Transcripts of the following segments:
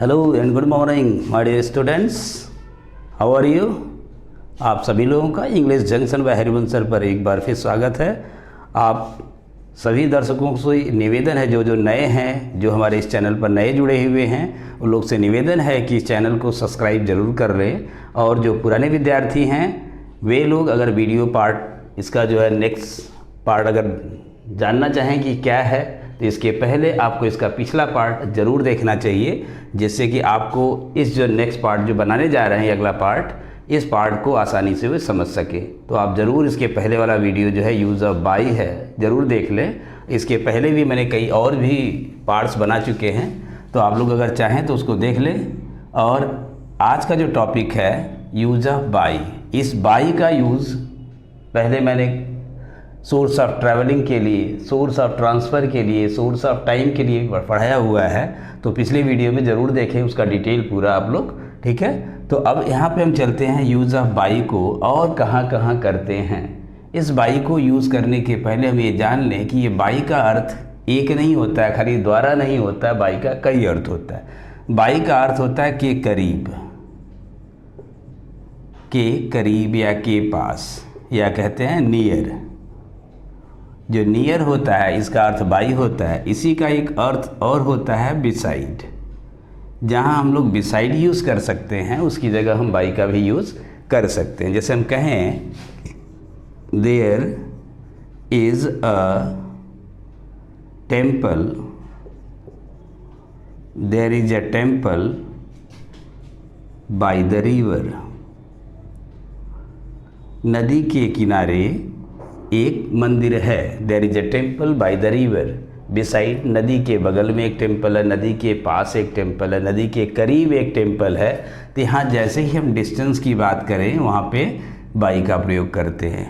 Hello and good morning my dear students, how are you. आप सभी लोगों का इंग्लिश जंक्शन व हरिवंशर पर एक बार फिर स्वागत है। आप सभी दर्शकों से निवेदन है, जो नए हैं, जो हमारे इस चैनल पर नए जुड़े हुए हैं, उन लोग से निवेदन है कि इस चैनल को सब्सक्राइब ज़रूर कर लें। और जो पुराने विद्यार्थी हैं वे लोग अगर वीडियो पार्ट इसका जो है नेक्स्ट पार्ट अगर जानना चाहें कि क्या है, तो इसके पहले आपको इसका पिछला पार्ट ज़रूर देखना चाहिए, जिससे कि आपको इस जो नेक्स्ट पार्ट जो बनाने जा रहे हैं अगला पार्ट, इस पार्ट को आसानी से वे समझ सके। तो आप ज़रूर इसके पहले वाला वीडियो जो है यूज़ ऑफ बाई है, ज़रूर देख लें। इसके पहले भी मैंने कई और भी पार्ट्स बना चुके हैं, तो आप लोग अगर चाहें तो उसको देख लें। और आज का जो टॉपिक है यूज़ ऑफ बाई, इस बाई का यूज़ पहले मैंने सोर्स ऑफ ट्रैवलिंग के लिए, सोर्स ऑफ ट्रांसफ़र के लिए, सोर्स ऑफ टाइम के लिए पढ़ाया हुआ है, तो पिछले वीडियो में ज़रूर देखें उसका डिटेल पूरा आप लोग, ठीक है। तो अब यहाँ पे हम चलते हैं यूज़ ऑफ बाई को और कहाँ कहाँ करते हैं। इस बाई को यूज़ करने के पहले हम ये जान लें कि ये बाई का अर्थ एक नहीं होता है, खाली द्वारा नहीं होता है, बाई का कई अर्थ होता है। बाई का अर्थ होता है के करीब, के करीब या के पास, या कहते हैं नियर। जो नियर होता है इसका अर्थ बाई होता है। इसी का एक अर्थ और होता है बिसाइड। जहाँ हम लोग बिसाइड यूज़ कर सकते हैं उसकी जगह हम बाई का भी यूज़ कर सकते हैं। जैसे हम कहें there is a temple, there is a temple by the river. नदी के किनारे एक मंदिर है, there is a temple by the river. Beside, नदी के बगल में एक टेम्पल है, नदी के पास एक टेम्पल है, नदी के करीब एक टेम्पल है। तो यहाँ जैसे ही हम डिस्टेंस की बात करें वहाँ पे बाई का प्रयोग करते हैं।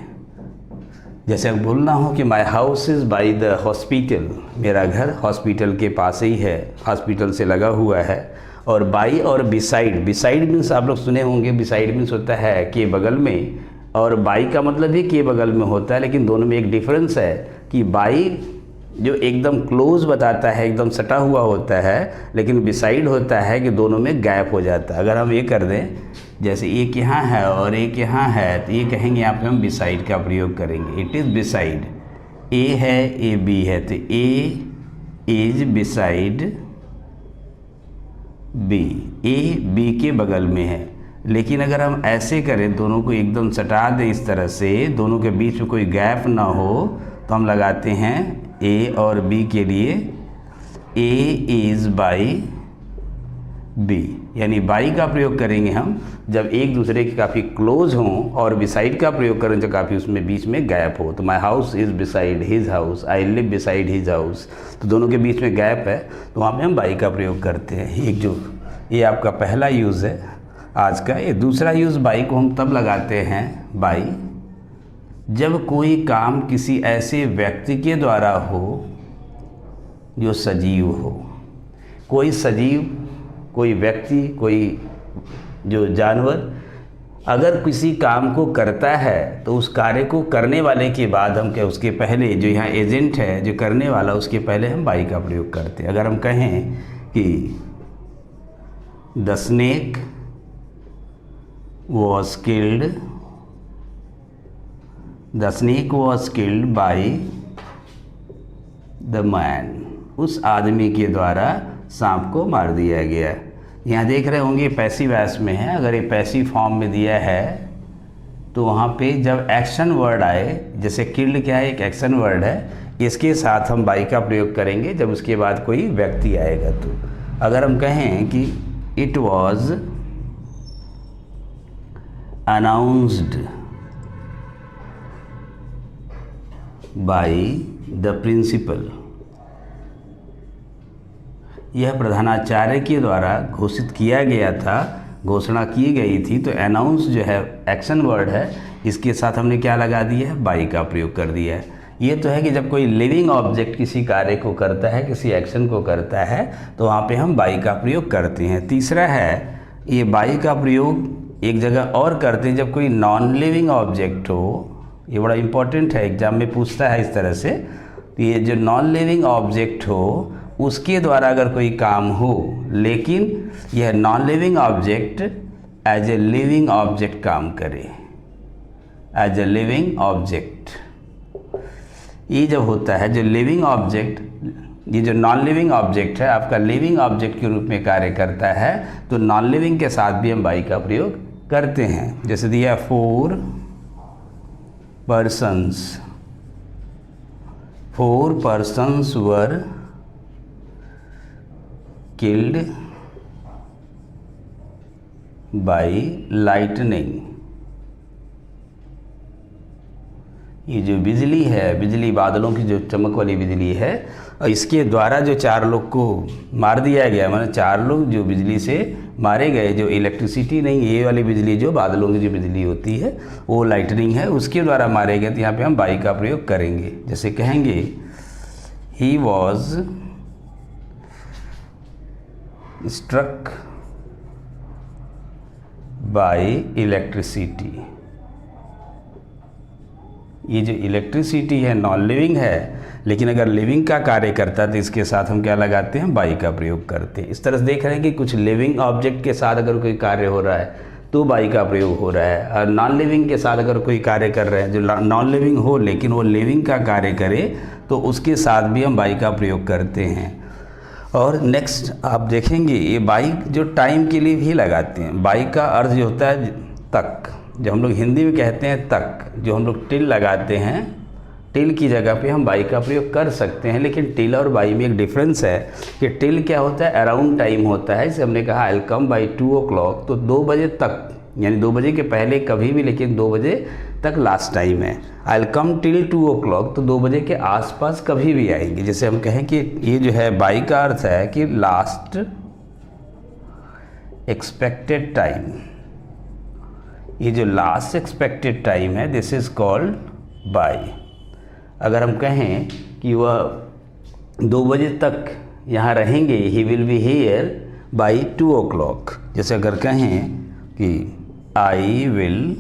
जैसे हम बोलना हो कि my house is by the hospital, मेरा घर हॉस्पिटल के पास ही है, हॉस्पिटल से लगा हुआ है। और बाई और बिसाइड, बिसाइड मीन्स आप लोग सुने होंगे, बिसाइड मीन्स होता है के बगल में, और बाई का मतलब भी के बगल में होता है। लेकिन दोनों में एक डिफरेंस है कि बाई जो एकदम क्लोज बताता है, एकदम सटा हुआ होता है, लेकिन बिसाइड होता है कि दोनों में गैप हो जाता है। अगर हम ये कर दें, जैसे एक यहाँ है और एक यहाँ है, तो ये कहेंगे यहाँ पे हम बिसाइड का प्रयोग करेंगे। इट इज़ बिसाइड, ए है, ए बी है, तो A is beside B, A B के बगल में है। लेकिन अगर हम ऐसे करें, दोनों को एकदम सटा दें इस तरह से, दोनों के बीच में कोई गैप ना हो, तो हम लगाते हैं ए और बी के लिए ए इज़ बाई बी, यानी बाई का प्रयोग करेंगे हम जब एक दूसरे के काफ़ी क्लोज हों, और बिसाइड का प्रयोग करें जब काफ़ी उसमें बीच में गैप हो। तो my house is beside his house, I live beside his house, तो दोनों के बीच में गैप है, तो वहाँ पे हम बाई का प्रयोग करते हैं। एक जो ये आपका पहला यूज़ है आज का। ये दूसरा यूज़ बाई को हम तब लगाते हैं, बाई जब कोई काम किसी ऐसे व्यक्ति के द्वारा हो जो सजीव हो। कोई सजीव, कोई व्यक्ति, कोई जो जानवर अगर किसी काम को करता है, तो उस कार्य को करने वाले के बाद हम क्या, उसके पहले जो यहाँ एजेंट है जो करने वाला, उसके पहले हम बाई का प्रयोग करते हैं। अगर हम कहें कि the snake was killed, the snake was killed by the man, उस आदमी के द्वारा सांप को मार दिया गया। यहाँ देख रहे होंगे पैसिव वॉइस में है। अगर ये पैसिव फॉर्म में दिया है तो वहाँ पे जब एक्शन वर्ड आए, जैसे किल्ड क्या है, एक एक्शन वर्ड है, इसके साथ हम बाई का प्रयोग करेंगे जब उसके बाद कोई व्यक्ति आएगा। तो अगर हम कहें कि it was announced by the principal, यह प्रधानाचार्य के द्वारा घोषित किया गया था, घोषणा की गई थी। तो अनाउंस जो है एक्शन वर्ड है, इसके साथ हमने क्या लगा दिया है, बाई का प्रयोग कर दिया है। ये तो है कि जब कोई लिविंग ऑब्जेक्ट किसी कार्य को करता है, किसी एक्शन को करता है, तो वहाँ पे हम बाई का प्रयोग करते हैं। तीसरा है, ये बाई का प्रयोग एक जगह और करते हैं जब कोई नॉन लिविंग ऑब्जेक्ट हो। ये बड़ा इंपॉर्टेंट है, एग्जाम में पूछता है इस तरह से। तो ये जो नॉन लिविंग ऑब्जेक्ट हो उसके द्वारा अगर कोई काम हो, लेकिन यह non living object as a living object काम करे, एज ए लिविंग ऑब्जेक्ट। ये जब होता है जो लिविंग ऑब्जेक्ट, ये जो नॉन लिविंग ऑब्जेक्ट है आपका लिविंग ऑब्जेक्ट के रूप में कार्य करता है, तो नॉन लिविंग के साथ भी हम बाई का प्रयोग करते हैं। जैसे दिया 4 persons were killed by lightning। ये जो बिजली है, बिजली बादलों की जो चमक वाली बिजली है, और इसके द्वारा जो 4 लोग को मार दिया गया, मतलब 4 लोग जो बिजली से मारे गए, जो इलेक्ट्रिसिटी नहीं, ये वाली बिजली जो बादलों की जो बिजली होती है वो लाइटनिंग है, उसके द्वारा मारे गए। तो यहाँ पे हम बाई का प्रयोग करेंगे। जैसे कहेंगे he was struck by electricity. ये जो इलेक्ट्रिसिटी है नॉन लिविंग है, लेकिन अगर लिविंग का कार्य करता है तो इसके साथ हम क्या लगाते हैं, बाई का प्रयोग करते हैं। इस तरह से देख रहे हैं कि कुछ लिविंग ऑब्जेक्ट के साथ अगर कोई कार्य हो रहा है तो बाई का प्रयोग हो रहा है, और नॉन लिविंग के साथ अगर कोई कार्य कर रहे हैं जो नॉन लिविंग हो लेकिन वो लिविंग का कार्य करे, तो उसके साथ भी हम बाई का प्रयोग करते हैं। और नेक्स्ट आप देखेंगे ये बाई जो टाइम के लिए भी लगाते हैं। बाई का अर्थ जो होता है तक, जो हम लोग हिंदी में कहते हैं तक, जो हम लोग टिल लगाते हैं, टिल की जगह पे हम बाई का प्रयोग कर सकते हैं। लेकिन टिल और बाई में एक डिफरेंस है कि टिल क्या होता है, अराउंड टाइम होता है। जैसे हमने कहा I will come by 2 o'clock, तो 2 बजे तक, यानी 2 बजे के पहले कभी भी, लेकिन 2 बजे तक लास्ट टाइम है। I will come till 2 o'clock, तो 2 बजे के आसपास कभी भी आएंगे। जैसे हम कहें कि ये जो है बाई का अर्थ है कि लास्ट एक्सपेक्टेड टाइम। ये जो लास्ट एक्सपेक्टेड टाइम है दिस इज़ कॉल्ड बाई। अगर हम कहें कि वह 2 बजे तक यहाँ रहेंगे, he will be here by 2 o'clock। जैसे अगर कहें कि I will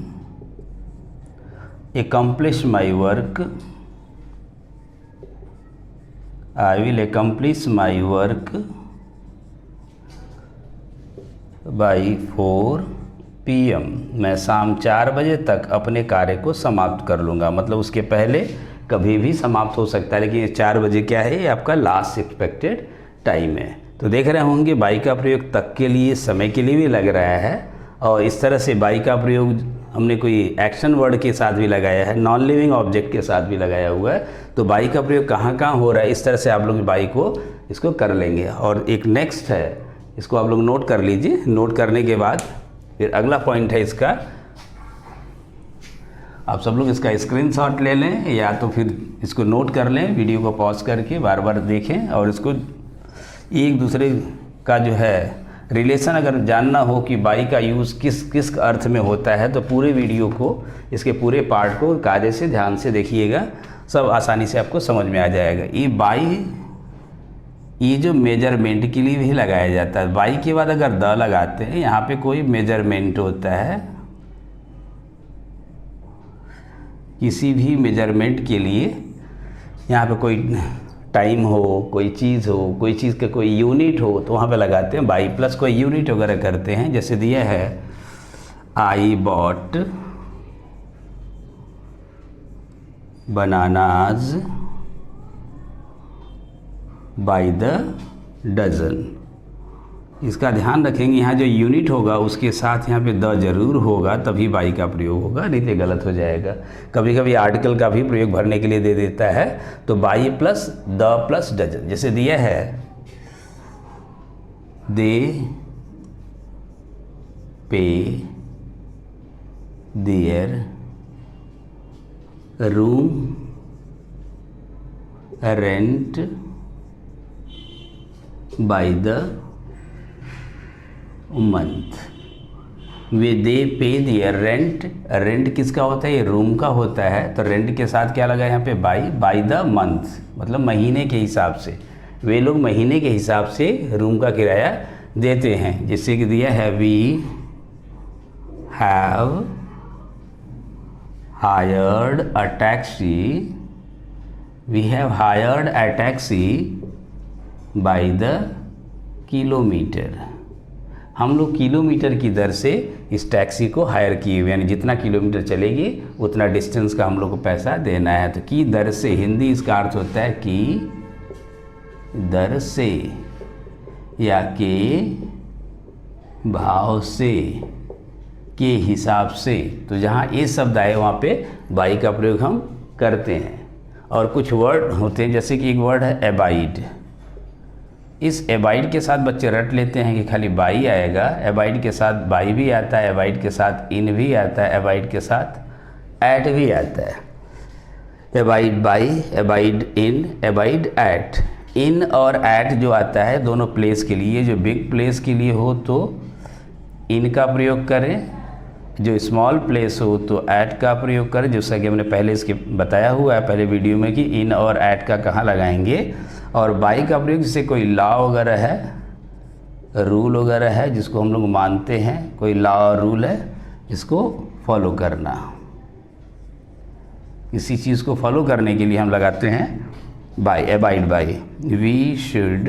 accomplish my work, I will accomplish my work by 4 PM। मैं शाम 4 बजे तक अपने कार्य को समाप्त कर लूँगा। मतलब उसके पहले कभी भी समाप्त हो सकता है, लेकिन ये 4 बजे क्या है, ये आपका लास्ट एक्सपेक्टेड टाइम है। तो देख रहे होंगे बाई का प्रयोग तक के लिए, समय के लिए भी लग रहा है, और इस तरह से बाई का प्रयोग हमने कोई एक्शन वर्ड के साथ भी लगाया है, नॉन लिविंग ऑब्जेक्ट के साथ भी लगाया हुआ है। तो बाई का प्रयोग कहाँ कहाँ हो रहा है, इस तरह से आप लोग बाई को इसको कर लेंगे। और एक नेक्स्ट है, इसको आप लोग नोट कर लीजिए। नोट करने के बाद फिर अगला पॉइंट है इसका, आप सब लोग इसका स्क्रीनशॉट ले लें या तो फिर इसको नोट कर लें, वीडियो को पॉज करके बार बार देखें, और इसको एक दूसरे का जो है रिलेशन अगर जानना हो कि बाई का यूज़ किस किस अर्थ में होता है, तो पूरे वीडियो को, इसके पूरे पार्ट को कायदे से ध्यान से देखिएगा, सब आसानी से आपको समझ में आ जाएगा। ये बाई, ये जो मेजरमेंट के लिए भी लगाया जाता है। बाई के बाद अगर द लगाते हैं, यहाँ पे कोई मेजरमेंट होता है, किसी भी मेजरमेंट के लिए, यहाँ पे कोई टाइम हो, कोई चीज़ हो, कोई चीज़ का कोई यूनिट हो, तो वहाँ पे लगाते हैं बाई प्लस कोई यूनिट वगैरह करते हैं। जैसे दिया है I bought bananas by the dozen. इसका ध्यान रखेंगे, यहाँ जो यूनिट होगा उसके साथ यहाँ पे द जरूर होगा, तभी बाई का प्रयोग होगा, नहीं तो गलत हो जाएगा। कभी कभी आर्टिकल का भी प्रयोग भरने के लिए दे देता है, तो by plus the plus dozen. जैसे दिया है they pay their room rent by the month. वे they pay their rent. Rent किसका होता है, ये रूम का होता है, तो रेंट के साथ क्या लगा यहाँ पे बाई, बाई द मंथ, मतलब महीने के हिसाब से। वे लोग महीने के हिसाब से रूम का किराया देते हैं। जिससे कि दिया है we have hired a taxi, we have hired a taxi by the kilometre. हम लोग किलोमीटर की दर से इस टैक्सी को हायर किए हुए, यानी जितना किलोमीटर चलेगी उतना डिस्टेंस का हम लोग को पैसा देना है। तो की दर से हिंदी इसका अर्थ होता है कि दर से या के भाव से, के हिसाब से। तो जहाँ ये शब्द आए वहाँ पे बाई का प्रयोग हम करते हैं। और कुछ वर्ड होते हैं, जैसे कि एक वर्ड है एबाइड। इस एबाइड के साथ बच्चे रट लेते हैं कि खाली बाई आएगा। एबाइड के साथ बाई भी आता है, एबाइड के साथ इन भी आता है, एबाइड के साथ एट भी आता है। Abide by, abide in, abide at. In और एट जो आता है दोनों प्लेस के लिए, जो बिग प्लेस के लिए हो तो इन का प्रयोग करें, जो स्मॉल प्लेस हो तो ऐट का प्रयोग करें। जैसा कि हमने पहले इसके बताया हुआ है पहले वीडियो में कि इन और ऐट का कहाँ लगाएंगे। और बाई का प्रयोग जैसे कोई लॉ वगैरह है, रूल वगैरह है जिसको हम लोग मानते हैं, कोई लॉ और रूल है इसको फॉलो करना, किसी चीज़ को फॉलो करने के लिए हम लगाते हैं by, abide by. We should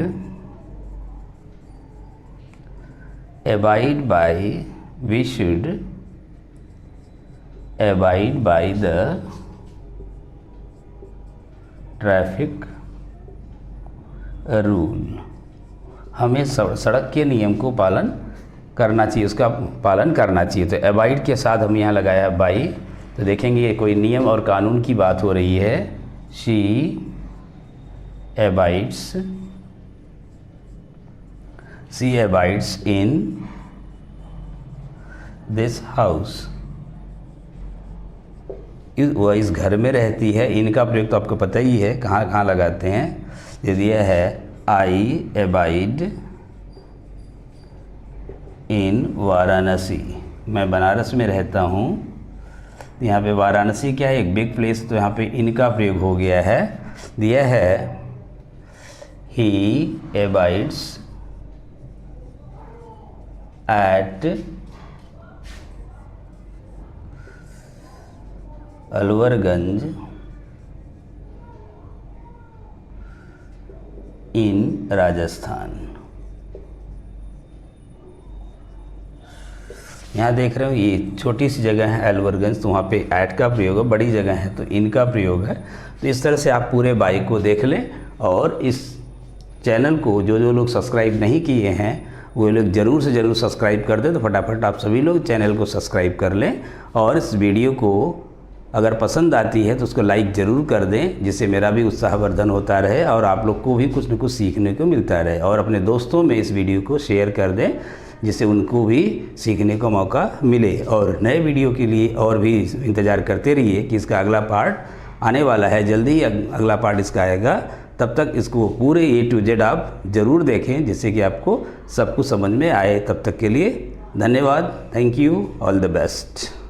abide by, we should abide by the traffic rule। हमें सड़क के नियम को पालन करना चाहिए, उसका पालन करना चाहिए। तो abide के साथ हम यहाँ लगाया बाई। तो देखेंगे ये कोई नियम और कानून की बात हो रही है। she abides in this house। वह इस घर में रहती है। इनका प्रयोग तो आपको पता ही है कहाँ कहाँ लगाते हैं। यदि यह है आई एबाइड इन वाराणसी, मैं बनारस में रहता हूँ। यहाँ पे वाराणसी क्या है, एक बिग प्लेस, तो यहाँ पे इनका प्रयोग हो गया है। यह है ही एबाइड्स एट अलवरगंज इन राजस्थान। यहाँ देख रहे हो ये छोटी सी जगह है अलवरगंज, तो वहाँ पे ऐट का प्रयोग है। बड़ी जगह है तो इनका प्रयोग है। तो इस तरह से आप पूरे बाई को देख लें। और इस चैनल को जो जो लोग सब्सक्राइब नहीं किए हैं वो लोग ज़रूर से ज़रूर सब्सक्राइब कर दें। तो फटाफट आप सभी लोग चैनल को सब्सक्राइब कर लें। और इस वीडियो को अगर पसंद आती है तो उसको लाइक ज़रूर कर दें, जिससे मेरा भी उत्साहवर्धन होता रहे और आप लोग को भी कुछ न कुछ सीखने को मिलता रहे। और अपने दोस्तों में इस वीडियो को शेयर कर दें, जिससे उनको भी सीखने का मौका मिले। और नए वीडियो के लिए और भी इंतज़ार करते रहिए कि इसका अगला पार्ट आने वाला है। जल्दी ही अगला पार्ट इसका आएगा। तब तक इसको पूरे A to Z आप ज़रूर देखें, जिससे कि आपको सब कुछ समझ में आए। तब तक के लिए धन्यवाद। Thank you. All the best.